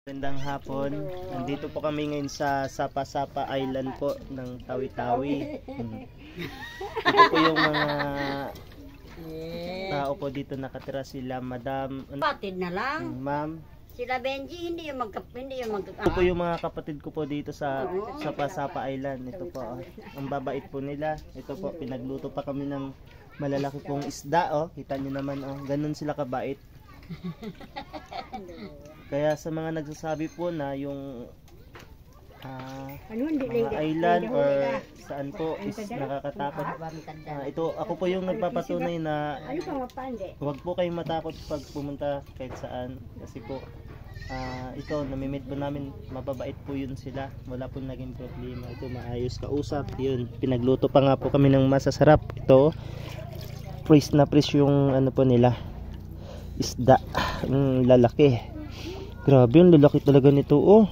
Magandang hapon. Nandito po kami ngayon sa Sapa-Sapa Island po ng Tawi-Tawi. Ito po yung mga tao po dito nakatira, sila Madam. Kapatid na lang. Ma'am. Sila Benji, hindi yung Ito po yung mga kapatid ko po dito sa Sapa-Sapa Island. Ito po, ang babait po nila. Ito po, pinagluto pa kami ng malalaki pong isda. Oh. Kita nyo naman, oh. Ganun sila kabait. Kaya sa mga nagsasabi po na yung mga island or saan po is nakakatakot, ito ako po yung nagpapatunay na huwag po kayong matakot pag pumunta kahit saan, kasi po ito namimit po namin, mababait po yun sila, wala po naging problema. Ito maayos kausap, yun pinagluto pa nga po kami ng masasarap. Ito fresh na fresh yung ano po nila, isda, lalaki. Grabe, yung lalaki talaga nito, oh.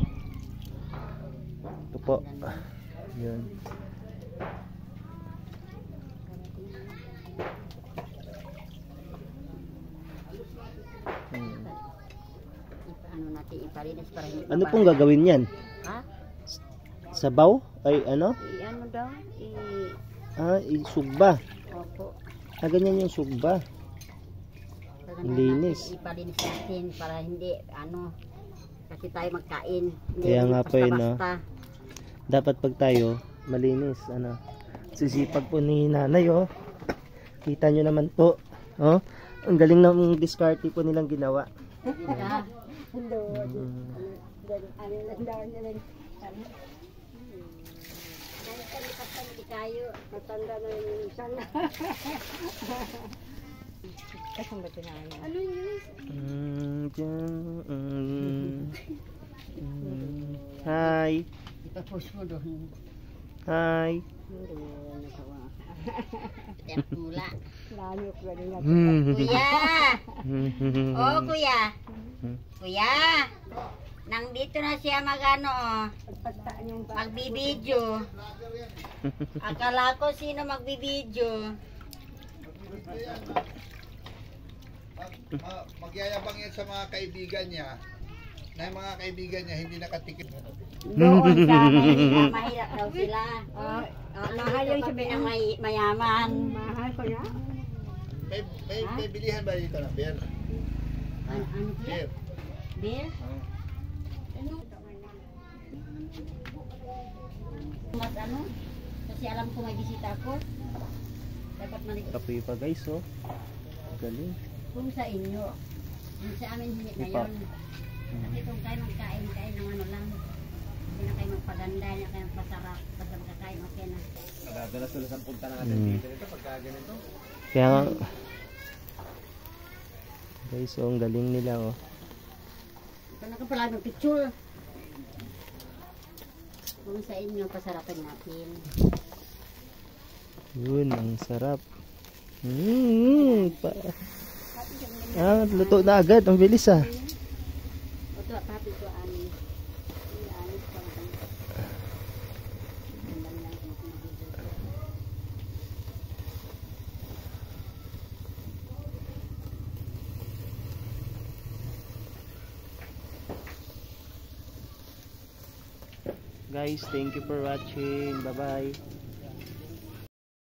Ito po. Yan. Ano pong gagawin yan? Ha? Sabaw? Ay, ano? Ano daw? Sugba. Opo. Ganyan yung sugba. Linis. Ipalinis natin para hindi kasi tayo magkain. Hindi kaya nga po yun, no? Dapat pag tayo malinis, sisipag po ni nanay, oh. Kita nyo naman po, oh. Ang galing ng diskarte po nilang ginawa. Ano yun? Hi. Ipapos mo doon. Hi. Mula. Kuya! Oh, kuya! Kuya! Nandito na siya magbibidyo. Akala ko sino magbibidyo. Magyayabang yan sa mga kaibigan niya, na yung mga kaibigan niya hindi nakatikip. Doon sa mahirap daw sila. Mahal yung sabi ng mayaman. Mahal ko na. May bilihan ba dito na beer? Ano beer? Beer? Mas kasi alam ko may bisita ako. Dapat maligod. Kapoy pa guys, oh. Galing. Kung sa inyo, sa amin hindi na yun. Kasi kung kayo magkain ng lang, hindi na kayo magpaganda, hindi na kayo magpasarap, basta magkakain, okay na. Nadadalas na sa punta natin dito nito pagka ganito. Kaya nga, guys, oh, ang galing nila, oh. Ito na ka pala ng picture. Kung sa inyo, pasarapin natin. Yun, ang sarap. Luto na agad, ang bilis, ah. Guys, thank you for watching. Bye bye.